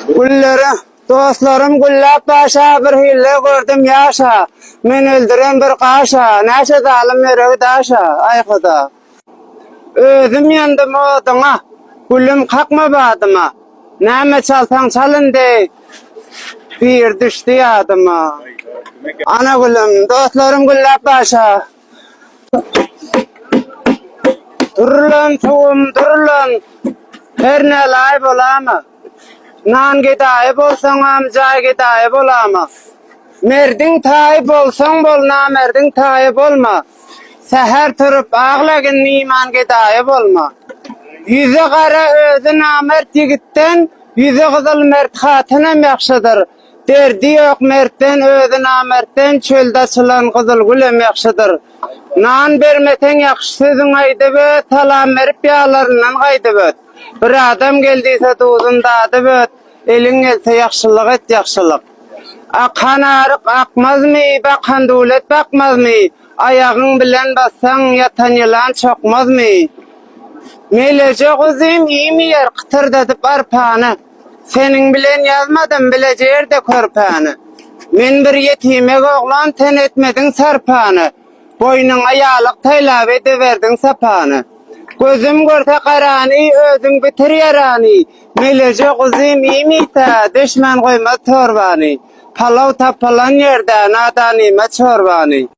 Gülleri, dostlarım güllap başa bir hille gördüm yaşa. Men öldüren bir kaşa, näşe zalim yüregi daşa, ay Huda. Özüm yandım oduna, gülüm kakma badıma. Näme çalsan çalın dey, bir düştü yadıma. Ana gülüm, dostlarım güllap başa. Durlan tuğum, durlan, her ne lay bolama. Nan gitaý bolsaň amjay gitaý bolama. Merdin taý bolsaň bol, namerdin taý bolma. Seher turup aglagyn iman gitaý bolma. Yüze gara özü namert yigitten, yüze gyzyl mert hatynam ýakşydyr. Derdi ýok mertden özü namertten çölde çylan gyzyl gülem ýakşydyr. Nan bermeten ýakşy sözüň aýdyp, talam berip ýalaryndan gaýdyp öt. Bir adam geldiyse duzunda adyp öt. Elin else ýakşylyk et ýakşylyk. Akanarık akmazmy, bakan döwlet bakmazmy? Ayagyň bilen bassaň ýatan ýylan çokmazmy? Melece guzym imi yer qıtırdadyp arpany. Seniň bilen ýazmadym bilejerde körpany. Men bir ýetimek oglan ten etmediň sarpany. Boynuňa ýalyk taýlap edeberdiň sapany. Gözüm görse garany, özüň bitir ýarany. Melece guzym imita, deşmen goýma torbany. Palaw tapalan ýerde nadanyma çorbany.